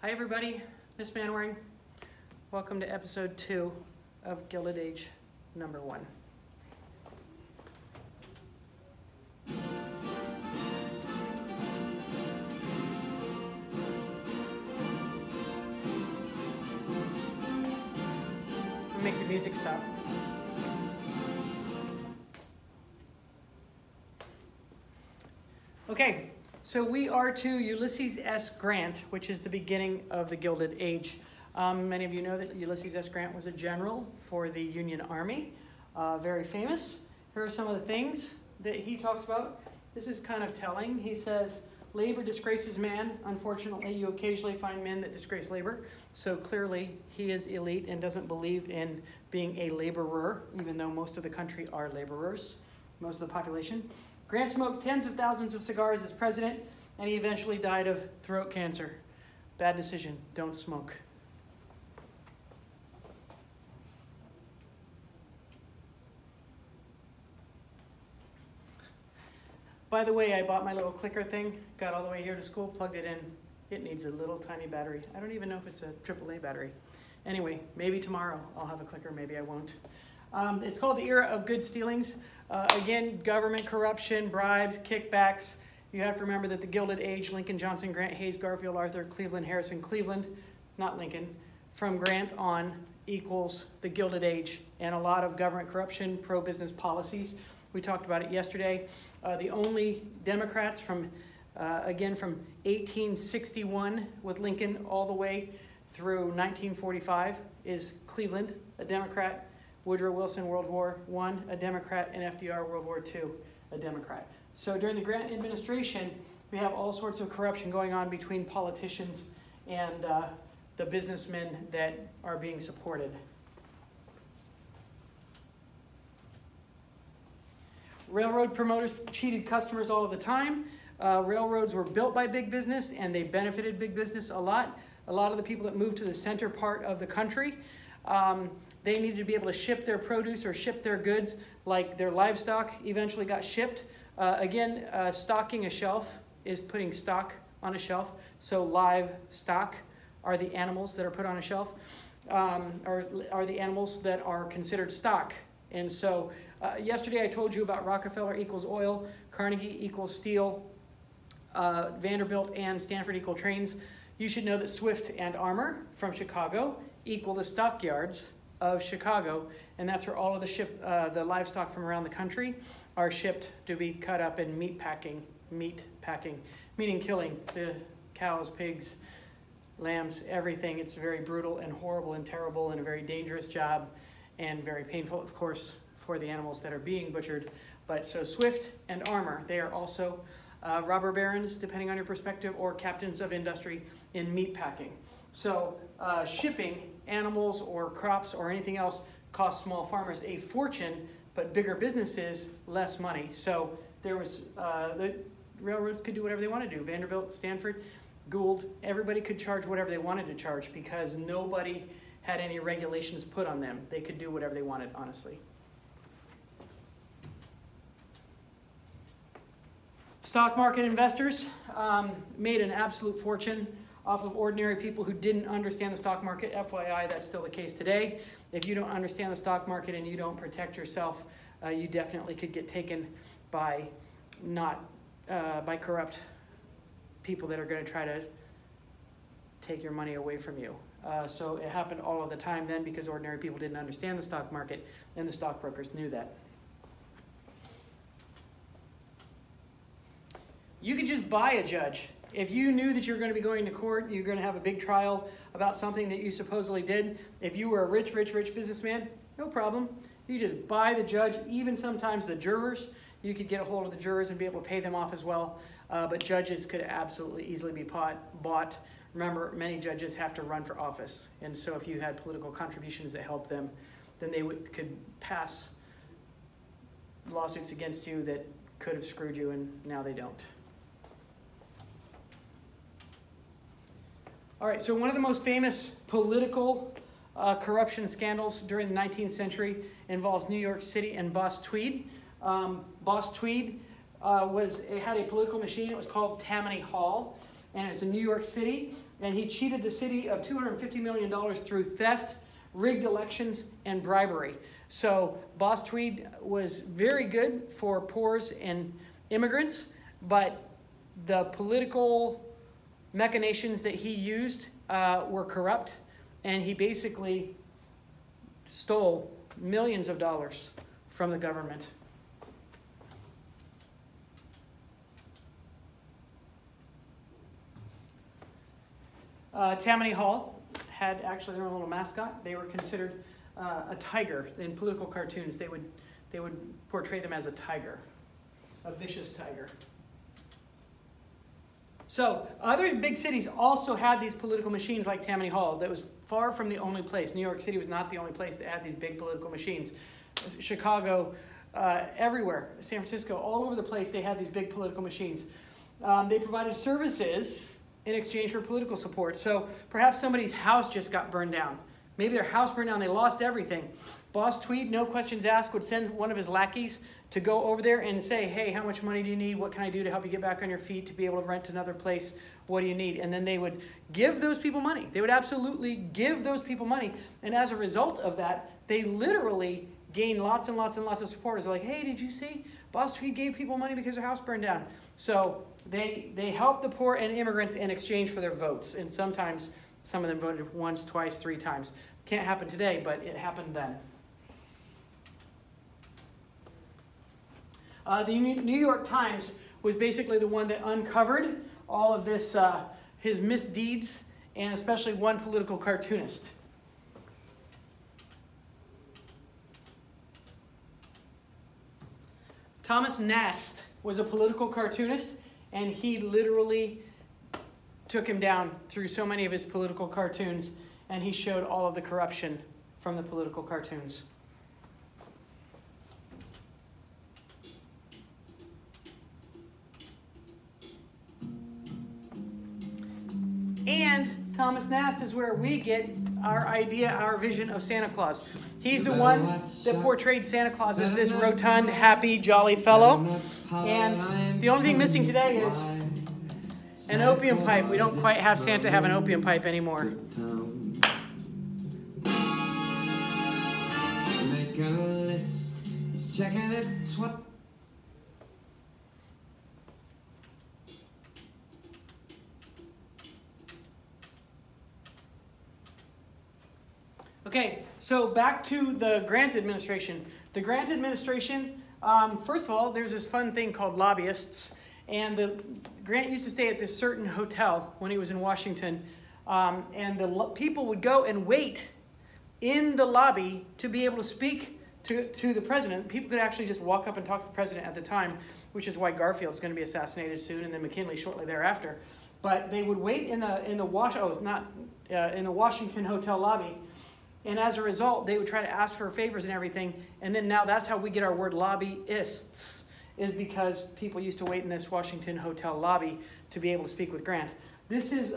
Hi everybody, Miss Manwaring. Welcome to episode 2 of Gilded Age number 1. Make the music stop. Okay, so we are to Ulysses S Grant, which is the beginning of the Gilded Age. Many of you know that Ulysses S Grant was a general for the Union Army, very famous. Here are some of the things that he talks about. This is kind of telling. He says, labor disgraces man. Unfortunately, you occasionally find men that disgrace labor. So clearly, he is elite and doesn't believe in being a laborer, even though most of the country are laborers, most of the population. Grant smoked tens of thousands of cigars as president, and he eventually died of throat cancer. Bad decision. Don't smoke. By the way, I bought my little clicker thing, got all the way here to school, plugged it in. It needs a little tiny battery. I don't even know if it's a AAA battery. Anyway, maybe tomorrow I'll have a clicker, maybe I won't. It's called the era of good stealings. Again, government corruption, bribes, kickbacks. You have to remember that the Gilded Age, Lincoln, Johnson, Grant, Hayes, Garfield, Arthur, Cleveland, Harrison, Cleveland, not Lincoln, from Grant on equals the Gilded Age, and a lot of government corruption, pro-business policies. We talked about it yesterday. The only Democrats from, again, from 1861 with Lincoln all the way through 1945 is Cleveland, a Democrat. Woodrow Wilson, World War I, a Democrat, and FDR, World War II, a Democrat. So during the Grant administration, we have all sorts of corruption going on between politicians and the businessmen that are being supported. Railroad promoters cheated customers all of the time. Railroads were built by big business, and they benefited big business a lot. A lot of the people that moved to the center part of the country, they needed to be able to ship their produce or ship their goods, like their livestock eventually got shipped. Again, stocking a shelf is putting stock on a shelf. So livestock are the animals that are put on a shelf, or are the animals that are considered stock. And so yesterday I told you about Rockefeller equals oil, Carnegie equals steel, Vanderbilt and Stanford equal trains. You should know that Swift and Armour from Chicago equal the stockyards of Chicago, and that's where all of the livestock from around the country are shipped to be cut up in meat packing, meaning killing the cows, pigs, lambs, everything. It's very brutal and horrible and terrible and a very dangerous job and very painful, of course, for the animals that are being butchered. But so Swift and Armour, they are also robber barons, depending on your perspective, or captains of industry in meat packing. So shipping animals or crops or anything else costs small farmers a fortune, but bigger businesses less money. So there was, the railroads could do whatever they want to do. Vanderbilt, Stanford, Gould, everybody could charge whatever they wanted to charge because nobody had any regulations put on them. They could do whatever they wanted, honestly. Stock market investors made an absolute fortune off of ordinary people who didn't understand the stock market. FYI, that's still the case today. If you don't understand the stock market and you don't protect yourself, you definitely could get taken by by corrupt people that are going to try to take your money away from you. So it happened all of the time then because ordinary people didn't understand the stock market, and the stockbrokers knew that. You could just buy a judge. If you knew that you're going to be going to court, you're going to have a big trial about something that you supposedly did, if you were a rich businessman, no problem. You just buy the judge, even sometimes the jurors. You could get a hold of the jurors and be able to pay them off as well. But judges could absolutely easily be bought. Remember, many judges have to run for office. And so if you had political contributions that helped them, then they could pass lawsuits against you that could have screwed you, and now they don't. All right, so one of the most famous political corruption scandals during the 19th century involves New York City and Boss Tweed. Boss Tweed had a political machine. It was called Tammany Hall. and it's in New York City, and he cheated the city of $250 million through theft, rigged elections, and bribery. So Boss Tweed was very good for poors and immigrants, but the political machinations that he used were corrupt, and he basically stole millions of dollars from the government. Tammany Hall had actually their own little mascot. They were considered a tiger in political cartoons. They would portray them as a tiger, a vicious tiger. So other big cities also had these political machines like Tammany Hall. That was far from the only place. New York City was not the only place that had these big political machines. Chicago, everywhere, San Francisco, all over the place, they had these big political machines. They provided services in exchange for political support. So perhaps somebody's house just got burned down. Maybe their house burned down, they lost everything. Boss Tweed, no questions asked, would send one of his lackeys to go over there and say, hey, how much money do you need? What can I do to help you get back on your feet, to be able to rent another place? What do you need? And then they would give those people money. They would absolutely give those people money. And as a result of that, they literally gained lots and lots and lots of supporters. They're like, hey, did you see? Boss Tweed gave people money because their house burned down. So they helped the poor and immigrants in exchange for their votes. And sometimes some of them voted once, twice, 3 times. Can't happen today, but it happened then. The New York Times was basically the one that uncovered all of this, his misdeeds, and especially one political cartoonist. Thomas Nast was a political cartoonist, and he literally took him down through so many of his political cartoons, and he showed all of the corruption from the political cartoons. And Thomas Nast is where we get our idea, our vision of Santa Claus. He's the one that portrayed Santa Claus as this rotund, happy, jolly fellow. And the only thing missing today is an opium pipe. We don't quite have Santa have an opium pipe anymore. Make a list. He's checking it. Okay, so back to the Grant administration. The Grant administration, first of all, there's this fun thing called Lobbyists. And Grant used to stay at this certain hotel when he was in Washington. And the people would go and wait in the lobby to be able to speak to the president. People could actually just walk up and talk to the president at the time, which is why Garfield's going to be assassinated soon, and then McKinley shortly thereafter. But they would wait in the Washington hotel lobby. And as a result, they would try to ask for favors and everything. And then now that's how we get our word lobbyists, is because people used to wait in this Washington hotel lobby to be able to speak with Grant. This is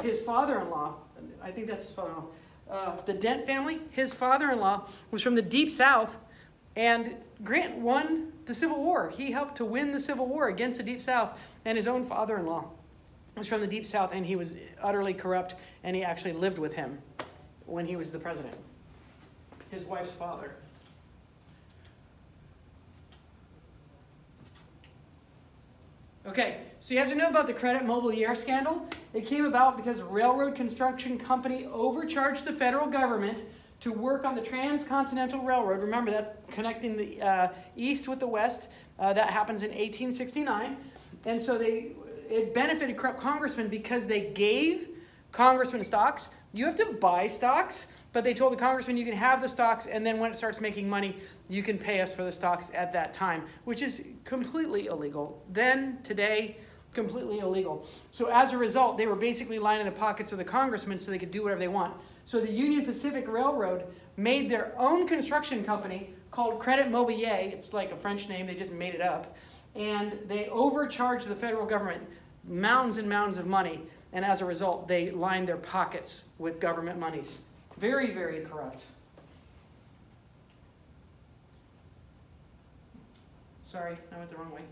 his father-in-law. I think that's his father-in-law. The Dent family, his father-in-law was from the Deep South, and Grant won the Civil War. He helped to win the Civil War against the Deep South, and his own father-in-law was from the Deep South, and he was utterly corrupt, and he actually lived with him when he was the president, his wife's father. Okay, so you have to know about the Credit Mobilier scandal. It came about because a railroad construction company overcharged the federal government to work on the Transcontinental Railroad. Remember, that's connecting the east with the west. That happens in 1869. And so it benefited corrupt congressmen because they gave congressmen stocks. You have to buy stocks, but they told the congressman you can have the stocks, and then when it starts making money, you can pay us for the stocks at that time, which is completely illegal. Then, today, completely illegal. So as a result, they were basically lining the pockets of the congressmen so they could do whatever they want. So the Union Pacific Railroad made their own construction company called Credit Mobilier. It's like a French name, they just made it up. And they overcharged the federal government mounds and mounds of money. And as a result, they lined their pockets with government monies. Very, very corrupt. Sorry, I went the wrong way.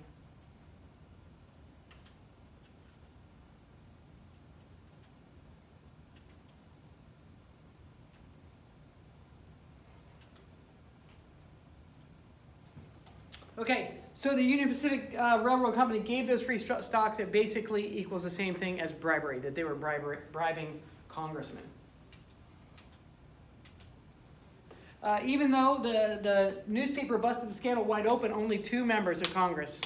Okay, so the Union Pacific Railroad Company gave those free stocks. It basically equals the same thing as bribery, that they were bribing congressmen. Even though the newspaper busted the scandal wide open, only 2 members of Congress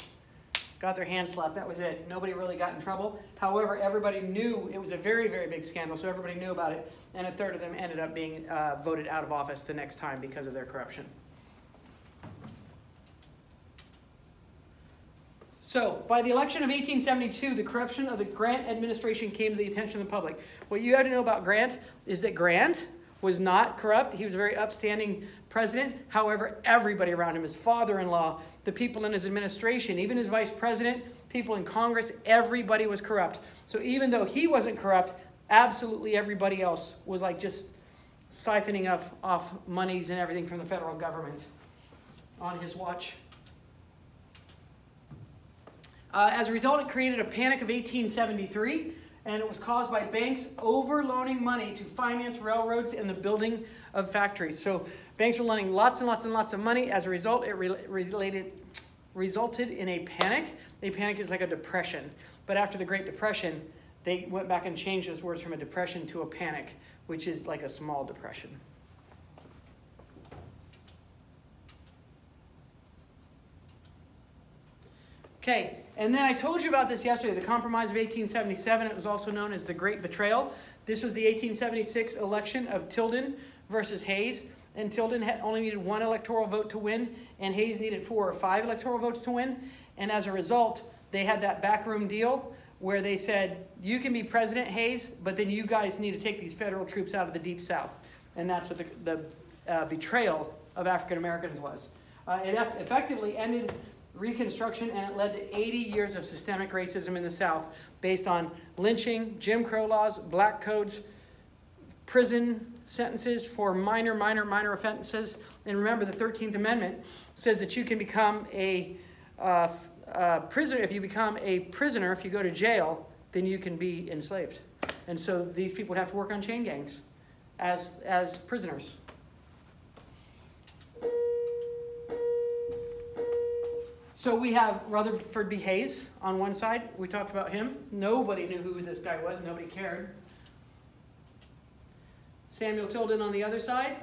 got their hands slapped. That was it. Nobody really got in trouble. However, everybody knew it was a very, very big scandal, so everybody knew about it, and a third of them ended up being voted out of office the next time because of their corruption. So, by the election of 1872, the corruption of the Grant administration came to the attention of the public. What you have to know about Grant is that Grant was not corrupt. He was a very upstanding president. However, everybody around him, his father-in-law, the people in his administration, even his vice president, people in Congress, everybody was corrupt. So even though he wasn't corrupt, absolutely everybody else was like just siphoning off monies and everything from the federal government on his watch. As a result, it created a panic of 1873, and it was caused by banks overloaning money to finance railroads and the building of factories. So banks were lending lots and lots and lots of money. As a result, it resulted in a panic. A panic is like a depression. But after the Great Depression, they went back and changed those words from a depression to a panic, which is like a small depression. Okay, and then I told you about this yesterday, the Compromise of 1877. It was also known as the Great Betrayal. This was the 1876 election of Tilden versus Hayes. And Tilden had only needed 1 electoral vote to win, and Hayes needed 4 or 5 electoral votes to win. And as a result, they had that backroom deal where they said, you can be President, Hayes, but then you guys need to take these federal troops out of the Deep South. And that's what the betrayal of African Americans was. It effectively ended Reconstruction, and it led to 80 years of systemic racism in the South based on lynching, Jim Crow laws, black codes, prison sentences for minor offenses. And remember, the 13th Amendment says that you can become a prisoner. If you become a prisoner, if you go to jail, then you can be enslaved. And so these people would have to work on chain gangs as prisoners. So we have Rutherford B Hayes on one side. We talked about him. Nobody knew who this guy was. Nobody cared. Samuel Tilden on the other side.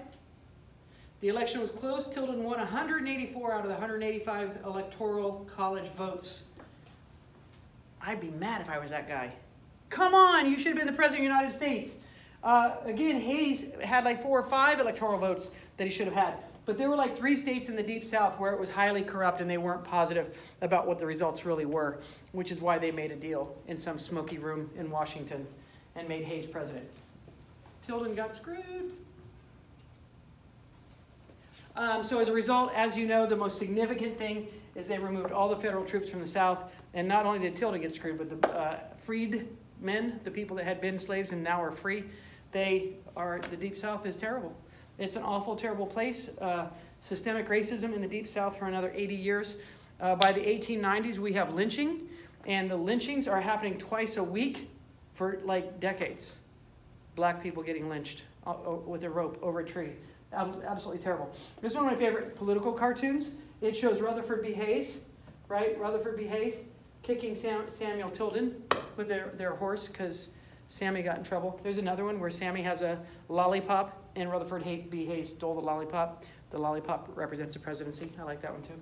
The election was close. Tilden won 184 out of the 185 electoral college votes. I'd be mad if I was that guy. Come on, you should have been the President of the United States. Again, Hayes had like 4 or 5 electoral votes that he should have had. But there were like 3 states in the Deep South where it was highly corrupt and they weren't positive about what the results really were, which is why they made a deal in some smoky room in Washington and made Hayes president. Tilden got screwed. So as a result, as you know, the most significant thing is they removed all the federal troops from the South. And not only did Tilden get screwed, but the freedmen, the people that had been slaves and now are free, the Deep South is terrible. It's an awful, terrible place. Systemic racism in the Deep South for another 80 years. By the 1890s, we have lynching, and the lynchings are happening twice a week for like decades. Black people getting lynched with a rope over a tree. Absolutely terrible. This is one of my favorite political cartoons. It shows Rutherford B Hayes, right? Rutherford B Hayes kicking Samuel Tilden with their horse because Sammy got in trouble. There's another one where Sammy has a lollipop and Rutherford B Hayes stole the lollipop. The lollipop represents the presidency. I like that one too.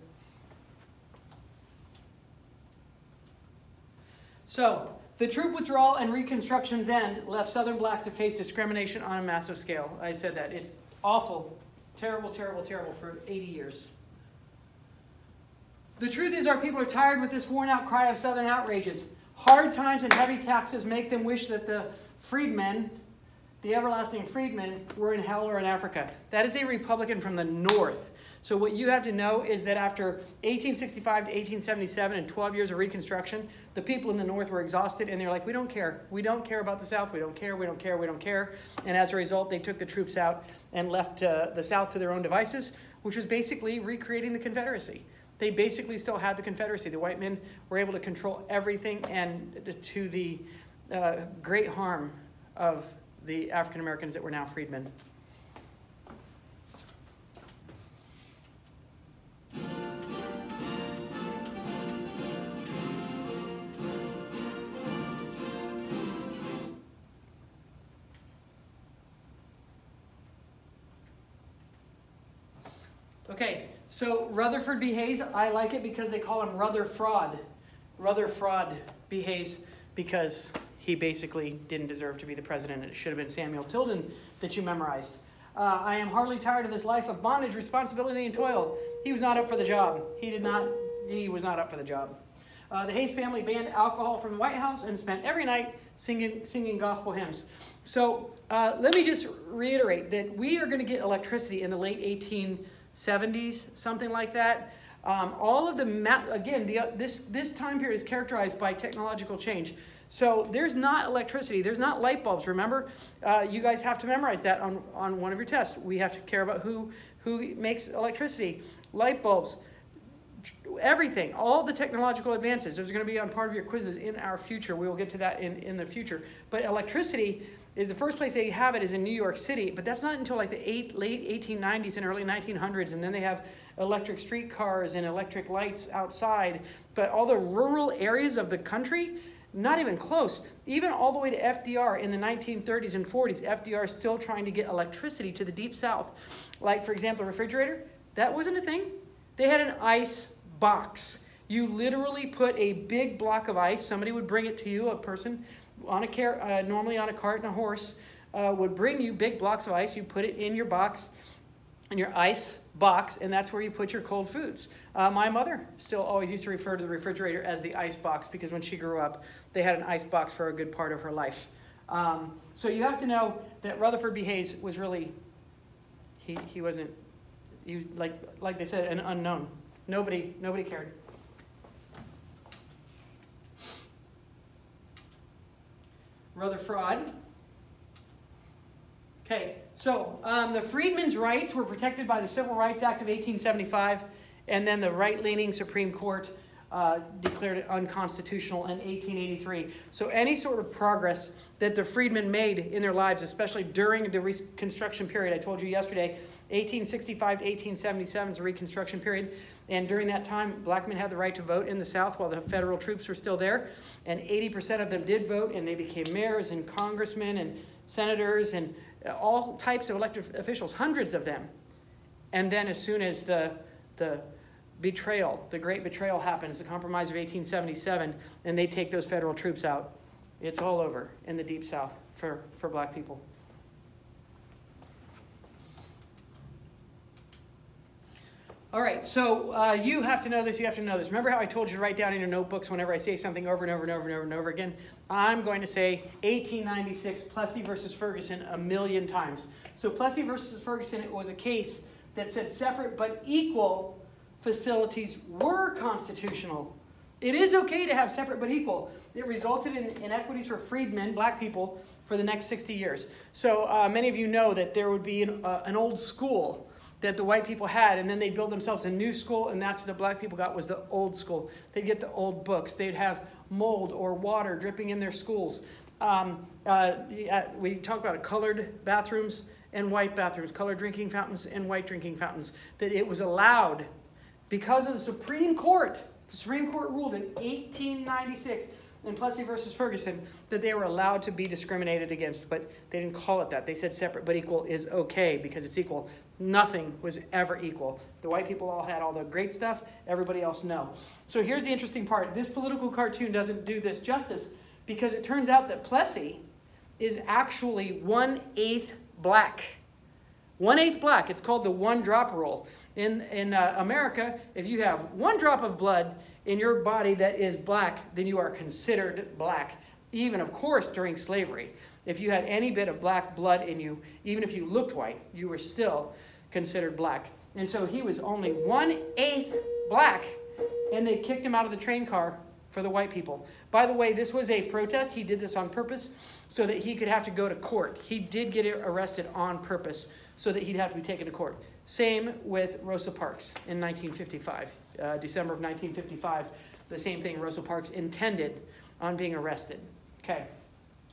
So, the troop withdrawal and Reconstruction's end left Southern blacks to face discrimination on a massive scale. I said that. It's awful. Terrible, terrible, terrible for 80 years. The truth is our people are tired with this worn-out cry of Southern outrages. Hard times and heavy taxes make them wish that the freedmen, the everlasting freedmen, were in hell or in Africa. That is a Republican from the North. So what you have to know is that after 1865 to 1877 and 12 years of Reconstruction, the people in the North were exhausted and they're like, we don't care. We don't care about the South. We don't care. We don't care. We don't care. And as a result, they took the troops out and left the South to their own devices, which was basically recreating the Confederacy. They basically still had the Confederacy. The white men were able to control everything, and to the great harm of the African Americans that were now freedmen. Okay, so Rutherford B Hayes, I like it because they call him Rutherford B Hayes, because he basically didn't deserve to be the president. It should have been Samuel Tilden that you memorized. I am heartily tired of this life of bondage, responsibility, and toil. He was not up for the job. He was not up for the job. The Hayes family banned alcohol from the White House and spent every night singing gospel hymns. So let me just reiterate that we are going to get electricity in the late 1870s, something like that. All of this time period is characterized by technological change. So there's not electricity. There's not light bulbs. Remember, you guys have to memorize that on one of your tests. We have to care about who makes electricity, light bulbs, everything, all the technological advances. Those are going to be on part of your quizzes in our future. We will get to that in the future. But electricity is the first place they have it is in New York City, but that's not until like the late 1890s and early 1900s, and then they have electric streetcars and electric lights outside. But all the rural areas of the country, not even close. Even all the way to FDR in the 1930s and 40s, FDR is still trying to get electricity to the Deep South. Like, for example, a refrigerator, that wasn't a thing. They had an ice box. You literally put a big block of ice. Somebody would bring it to you, a person on a normally on a cart and a horse, would bring you big blocks of ice. You put it in your box, in your ice box, and that's where you put your cold foods. My mother still always used to refer to the refrigerator as the ice box because when she grew up, they had an ice box for a good part of her life. So you have to know that Rutherford B Hayes was really, he was like they said, an unknown. Nobody cared. Rutherford. Okay, so the freedmen's rights were protected by the Civil Rights Act of 1875, and then the right-leaning Supreme Court declared it unconstitutional in 1883. So any sort of progress that the freedmen made in their lives, especially during the Reconstruction period, I told you yesterday, 1865 to 1877 is the Reconstruction period, and during that time, black men had the right to vote in the South while the federal troops were still there, and 80% of them did vote, and they became mayors and congressmen and senators and all types of elected officials, hundreds of them. And then as soon as the betrayal, the great betrayal happens, the Compromise of 1877, and they take those federal troops out, it's all over in the Deep South for black people. All right, so you have to know this, you have to know this. Remember how I told you to write down in your notebooks whenever I say something over and over and over and over and over again? I'm going to say 1896 Plessy versus Ferguson a million times. So Plessy versus Ferguson, it was a case that said separate but equal facilities were constitutional. It is okay to have separate but equal. It resulted in inequities for freedmen, black people, for the next 60 years. So many of you know that there would be an old school that the white people had, and then they'd build themselves a new school, and that's what the black people got, was the old school. They'd get the old books. They'd have mold or water dripping in their schools. We talk about colored bathrooms and white bathrooms, colored drinking fountains and white drinking fountains, that it was allowed because of the Supreme Court. The Supreme Court ruled in 1896 in Plessy versus Ferguson that they were allowed to be discriminated against, but they didn't call it that. They said separate but equal is okay because it's equal. Nothing was ever equal. The white people all had all the great stuff, everybody else no. So here's the interesting part. This political cartoon doesn't do this justice because it turns out that Plessy is actually 1/8 black. 1/8 black. It's called the one-drop rule. In America, if you have one drop of blood in your body that is black, then you are considered black. Even, of course, during slavery. If you had any bit of black blood in you, even if you looked white, you were still considered black. And so he was only 1/8 black, and they kicked him out of the train car for the white people. By the way, this was a protest. He did this on purpose so that he could have to go to court. He did get arrested on purpose so that he'd have to be taken to court. Same with Rosa Parks in 1955. December of 1955, the same thing. Rosa Parks intended on being arrested. Okay,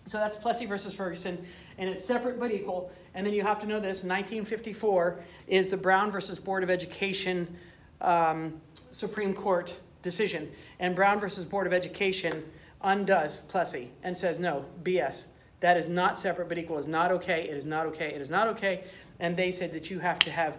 so that's Plessy versus Ferguson, and it's separate but equal. And then you have to know this, 1954 is the Brown versus Board of Education Supreme Court decision. And Brown versus Board of Education undoes Plessy and says, no, BS. That is not separate but equal. It is not okay. It is not okay. It is not okay. And they said that you have to have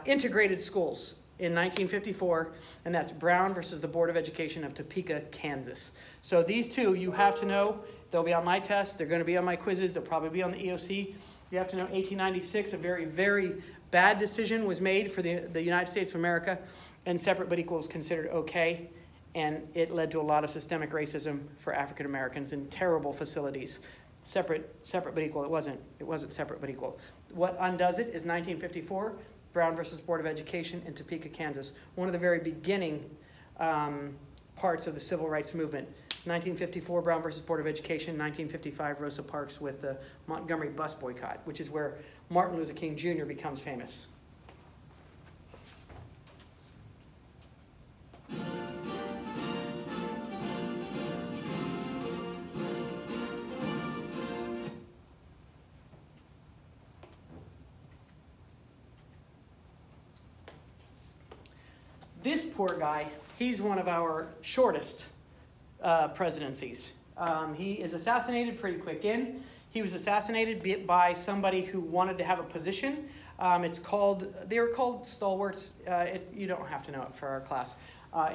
integrated schools in 1954, and that's Brown versus the Board of Education of Topeka, Kansas. So these two you have to know. They'll be on my test. They're going to be on my quizzes. They'll probably be on the EOC. You have to know 1896, a very, very bad decision was made for the United States of America, and separate but equal was considered okay, and it led to a lot of systemic racism for African Americans in terrible facilities. Separate but equal. It wasn't separate but equal. What undoes it is 1954, Brown versus Board of Education in Topeka, Kansas. One of the very beginning parts of the civil rights movement. 1954, Brown versus Board of Education. 1955, Rosa Parks with the Montgomery bus boycott, which is where Martin Luther King Jr. becomes famous. This poor guy, he's one of our shortest presidencies. He is assassinated pretty quick in. He was assassinated by somebody who wanted to have a position. They were called stalwarts. You don't have to know it for our class.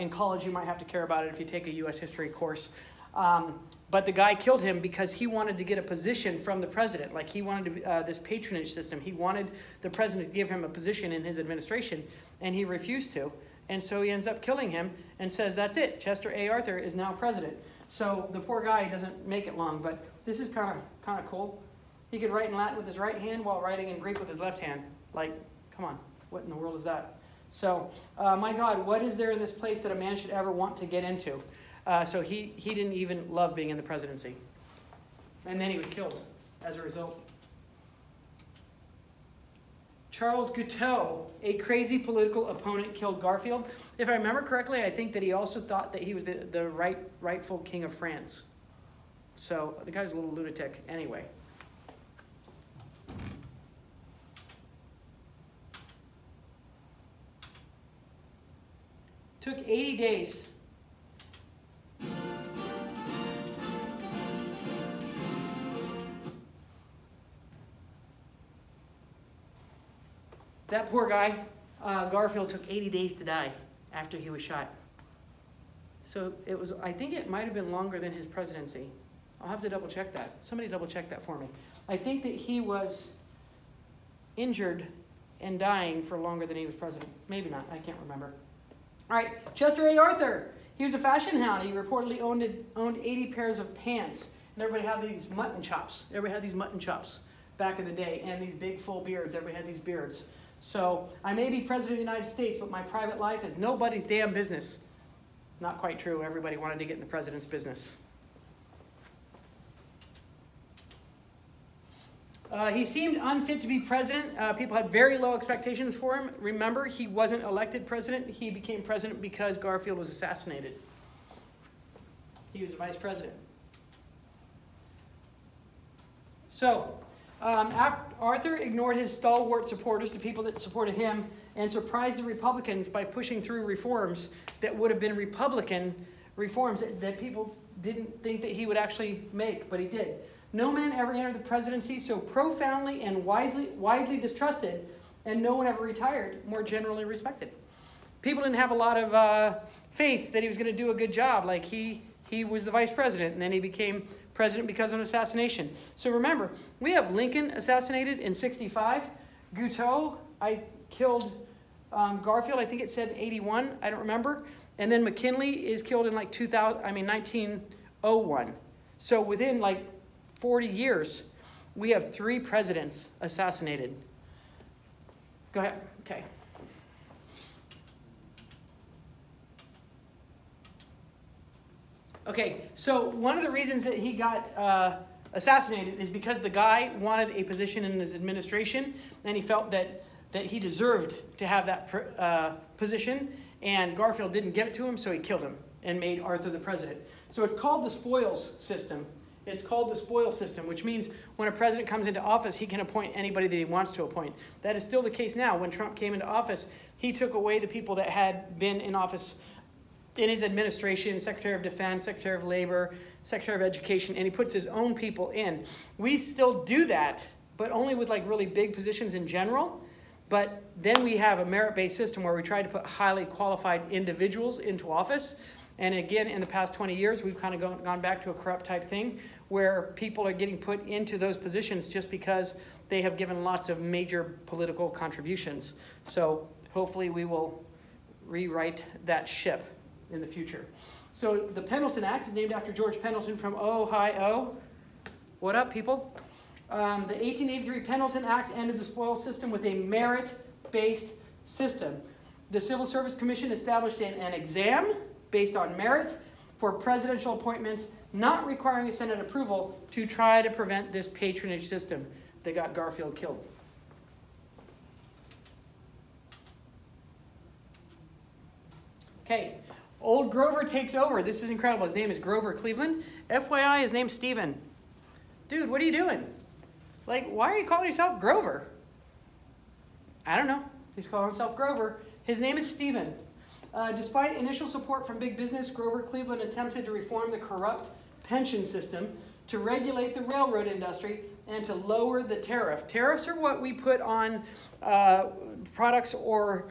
In college, you might have to care about it if you take a U.S. history course. But the guy killed him because he wanted to get a position from the president. Like he wanted to, this patronage system. He wanted the president to give him a position in his administration, and he refused to. And so he ends up killing him and says, that's it. Chester A. Arthur is now president. So the poor guy doesn't make it long, but this is kind of cool. He could write in Latin with his right hand while writing in Greek with his left hand. Like, come on, what in the world is that? So, my God, what is there in this place that a man should ever want to get into? So he didn't even love being in the presidency. And then he was killed as a result. Charles Guiteau, a crazy political opponent, killed Garfield. If I remember correctly, I think that he also thought that he was the rightful king of France. So the guy's a little lunatic anyway. Took 80 days. That poor guy, Garfield, took 80 days to die after he was shot. So it was, I think it might have been longer than his presidency. I'll have to double check that. Somebody double check that for me. I think that he was injured and dying for longer than he was president. Maybe not, I can't remember. All right, Chester A. Arthur. He was a fashion hound. He reportedly owned 80 pairs of pants. And everybody had these mutton chops. Everybody had these mutton chops back in the day. And these big full beards. Everybody had these beards. So I may be president of the United States, but my private life is nobody's damn business. Not quite true. Everybody wanted to get in the president's business. He seemed unfit to be president. People had very low expectations for him. Remember, he wasn't elected president. He became president because Garfield was assassinated. He was the vice president. So, Arthur ignored his stalwart supporters, the people that supported him, and surprised the Republicans by pushing through reforms that would have been Republican reforms that people didn't think that he would actually make, but he did. No man ever entered the presidency so profoundly and widely distrusted, and no one ever retired more generally respected. People didn't have a lot of faith that he was going to do a good job. Like he was the vice president, and then he became president because of an assassination. So remember, we have Lincoln assassinated in 1965. Guiteau, killed Garfield, I think it said 81, I don't remember. And then McKinley is killed in like 1901. So within like 40 years, we have 3 presidents assassinated. Go ahead. Okay. Okay, so one of the reasons that he got assassinated is because the guy wanted a position in his administration, and he felt that he deserved to have that position, and Garfield didn't give it to him, so he killed him and made Arthur the president. So it's called the spoils system. It's called the spoils system, which means when a president comes into office, he can appoint anybody that he wants to appoint. That is still the case now. When Trump came into office, he took away the people that had been in office in his administration, Secretary of Defense, Secretary of Labor, Secretary of Education, and he puts his own people in. We still do that, but only with like really big positions in general. But then we have a merit-based system where we try to put highly qualified individuals into office. And again, in the past 20 years, we've kind of gone back to a corrupt type thing where people are getting put into those positions just because they have given lots of major political contributions. So hopefully we will rewrite that ship in the future. So the Pendleton Act is named after George Pendleton from Ohio. What up, people? The 1883 Pendleton Act ended the spoils system with a merit-based system. The Civil Service Commission established an exam based on merit for presidential appointments, not requiring a Senate approval, to try to prevent this patronage system that got Garfield killed. Okay, old Grover takes over. This is incredible. His name is Grover Cleveland. FYI, his name's Stephen. Dude, what are you doing? Like, why are you calling yourself Grover? I don't know. He's calling himself Grover. His name is Stephen. Despite initial support from big business, Grover Cleveland attempted to reform the corrupt pension system, to regulate the railroad industry, and to lower the tariff. Tariffs are what we put on products or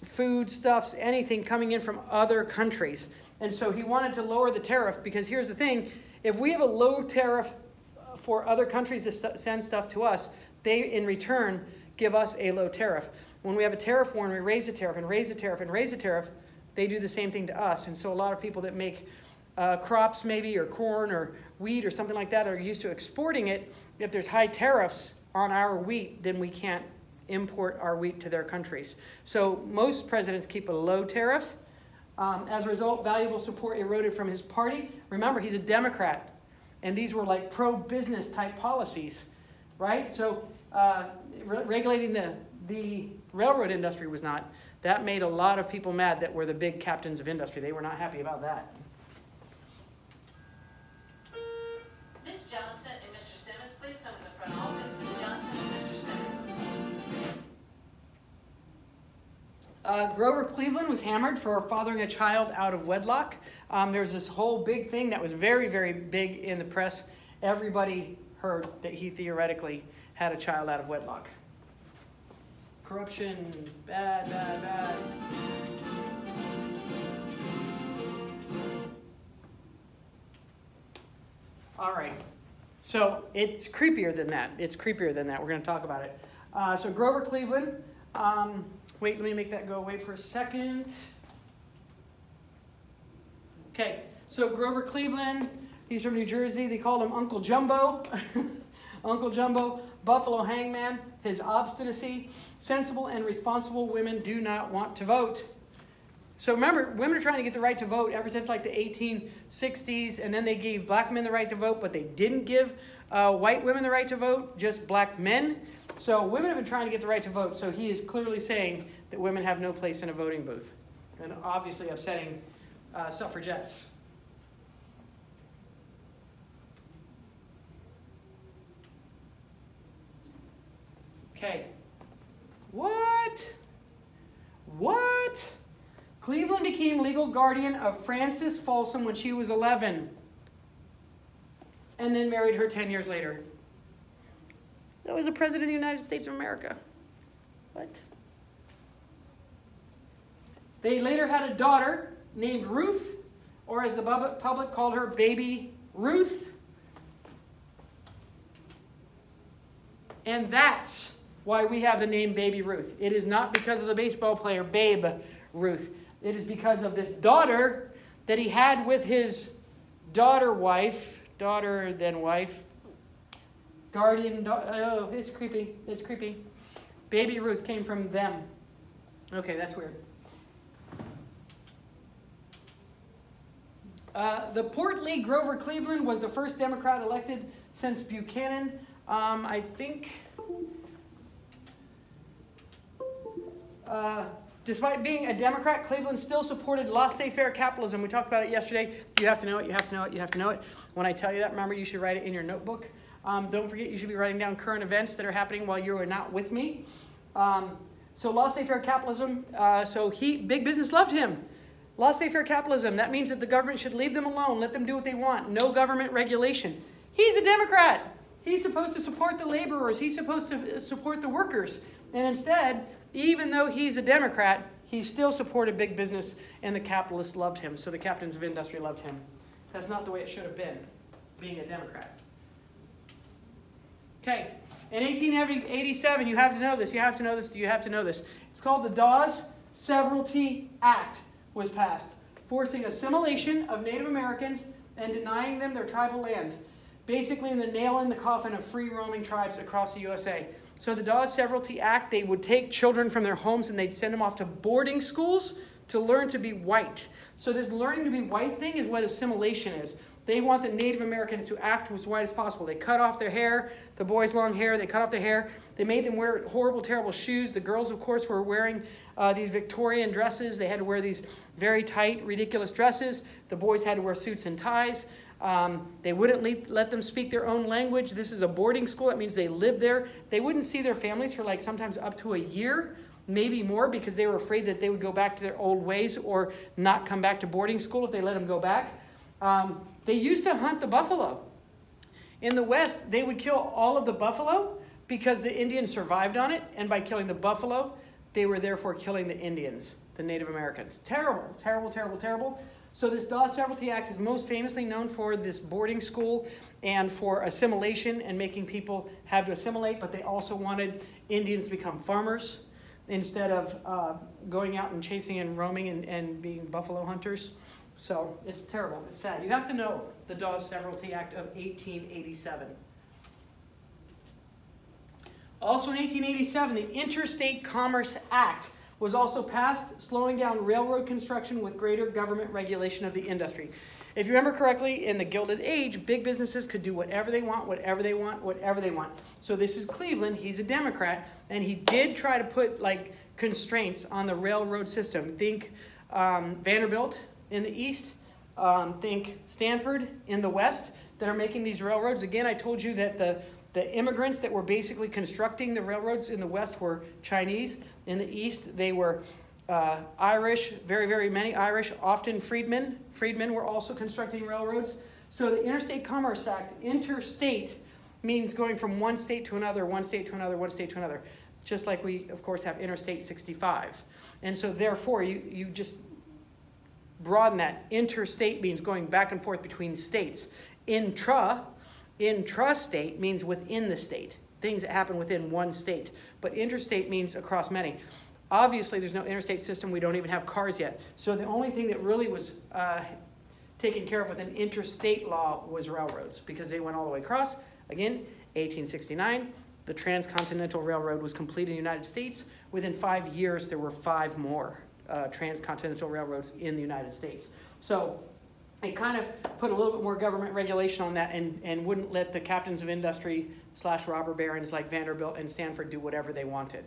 foodstuffs, anything coming in from other countries. And so he wanted to lower the tariff because here's the thing. If we have a low tariff for other countries to send stuff to us, they in return give us a low tariff. When we have a tariff war and we raise the tariff and raise the tariff and raise the tariff, they do the same thing to us. And so a lot of people that make crops maybe, or corn or wheat or something like that, are used to exporting it. If there's high tariffs on our wheat, then we can't import our wheat to their countries. So most presidents keep a low tariff. As a result, valuable support eroded from his party. Remember, he's a Democrat, and these were like pro-business type policies, right? So regulating the railroad industry was not. That made a lot of people mad that were the big captains of industry. They were not happy about that. Ms. Johnson and Mr. Simmons, please come to the front office. Ms. Johnson and Mr. Simmons. Grover Cleveland was hammered for fathering a child out of wedlock. There was this whole big thing that was very, very big in the press. Everybody heard that he theoretically had a child out of wedlock. Corruption, bad, bad, bad. All right, so it's creepier than that. It's creepier than that. We're going to talk about it. So Grover Cleveland, wait, let me make that go away for a second. Okay, so Grover Cleveland, he's from New Jersey. They called him Uncle Jumbo. Uncle Jumbo, Buffalo Hangman, his obstinacy. Sensible and responsible women do not want to vote. So remember, women are trying to get the right to vote ever since like the 1860s, and then they gave black men the right to vote, but they didn't give white women the right to vote, just black men. So women have been trying to get the right to vote, so he is clearly saying that women have no place in a voting booth, and obviously upsetting suffragettes. Okay. What? What? Cleveland became legal guardian of Frances Folsom when she was 11 and then married her 10 years later. That was the President of the United States of America. What? They later had a daughter named Ruth, or as the public called her, Baby Ruth. And that's why we have the name Baby Ruth. It is not because of the baseball player Babe Ruth. It is because of this daughter that he had with his daughter then wife, guardian, oh, it's creepy, it's creepy. Baby Ruth came from them. Okay, that's weird. The portly Grover Cleveland was the first Democrat elected since Buchanan. I think... despite being a Democrat, Cleveland still supported laissez-faire capitalism. We talked about it yesterday. You have to know it, you have to know it, you have to know it. When I tell you that, remember, you should write it in your notebook. Don't forget, you should be writing down current events that are happening while you are not with me. So laissez-faire capitalism, big business loved him. Laissez-faire capitalism, that means that the government should leave them alone, let them do what they want, no government regulation. He's a Democrat. He's supposed to support the laborers. He's supposed to support the workers. And instead, even though he's a Democrat, he still supported big business, and the capitalists loved him. So the captains of industry loved him. That's not the way it should have been, being a Democrat. Okay, in 1887, you have to know this, you have to know this, you have to know this. It's called the Dawes Severalty Act was passed, forcing assimilation of Native Americans and denying them their tribal lands, basically the nail in the coffin of free roaming tribes across the USA. So the Dawes Severalty Act, they would take children from their homes and they'd send them off to boarding schools to learn to be white. So this learning to be white thing is what assimilation is. They want the Native Americans to act as white as possible. They cut off their hair, the boys' long hair, they cut off their hair. They made them wear horrible, terrible shoes. The girls, of course, were wearing these Victorian dresses. They had to wear these very tight, ridiculous dresses. The boys had to wear suits and ties. They wouldn't let them speak their own language. This is a boarding school. That means they lived there. They wouldn't see their families for like sometimes up to a year, maybe more, because they were afraid that they would go back to their old ways or not come back to boarding school if they let them go back. They used to hunt the buffalo. In the West, they would kill all of the buffalo because the Indians survived on it, and by killing the buffalo, they were therefore killing the Indians, the Native Americans. Terrible, terrible, terrible, terrible. So this Dawes Severalty Act is most famously known for this boarding school and for assimilation and making people have to assimilate, but they also wanted Indians to become farmers instead of going out and chasing and roaming and being buffalo hunters. So it's terrible. It's sad. You have to know the Dawes Severalty Act of 1887. Also in 1887, the Interstate Commerce Act was also passed, slowing down railroad construction with greater government regulation of the industry. If you remember correctly, in the Gilded Age, big businesses could do whatever they want, whatever they want, whatever they want. So this is Cleveland. He's a Democrat, and he did try to put like constraints on the railroad system. Think Vanderbilt in the east, think Stanford in the west that are making these railroads. Again, I told you that the immigrants that were basically constructing the railroads in the west were Chinese. In the east, they were Irish, very, very many Irish, often freedmen. Freedmen were also constructing railroads. So the Interstate Commerce Act, interstate means going from one state to another, one state to another, one state to another. Just like we, of course, have Interstate 65. And so therefore, you just broaden that. Interstate means going back and forth between states. Intrastate means within the state, things that happen within one state. But interstate means across many. Obviously, there's no interstate system. We don't even have cars yet. So the only thing that really was taken care of with an interstate law was railroads, because they went all the way across. Again, 1869, the Transcontinental Railroad was completed in the United States. Within 5 years, there were 5 more transcontinental railroads in the United States. So it kind of put a little bit more government regulation on that and wouldn't let the captains of industry / robber barons like Vanderbilt and Stanford do whatever they wanted.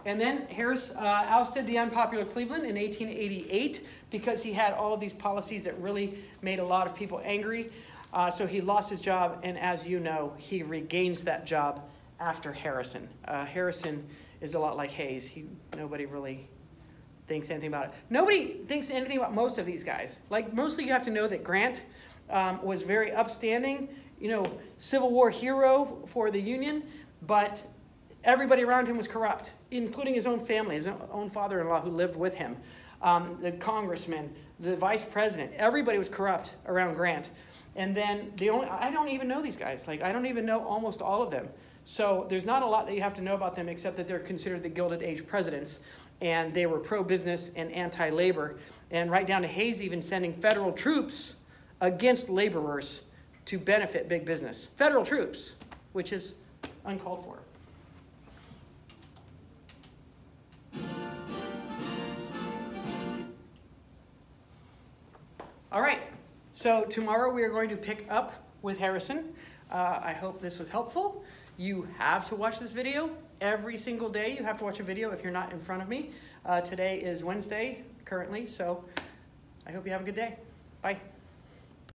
And then Harris ousted the unpopular Cleveland in 1888 because he had all of these policies that really made a lot of people angry. So he lost his job, and as you know, he regains that job after Harrison. Harrison is a lot like Hayes. Nobody really thinks anything about it. Nobody thinks anything about most of these guys. Like, mostly you have to know that Grant was very upstanding, Civil War hero for the Union, but everybody around him was corrupt, including his own family, his own father-in-law who lived with him, the congressman, the vice president. Everybody was corrupt around Grant. And then I don't even know these guys. Like, I don't even know almost all of them. So there's not a lot that you have to know about them except that they're considered the Gilded Age presidents, and they were pro-business and anti-labor, and right down to Hayes even sending federal troops against laborers to benefit big business. Federal troops, which is uncalled for. All right, so tomorrow we are going to pick up with Harrison. I hope this was helpful. You have to watch this video every single day. You have to watch a video if you're not in front of me. Today is Wednesday currently, so I hope you have a good day. Bye.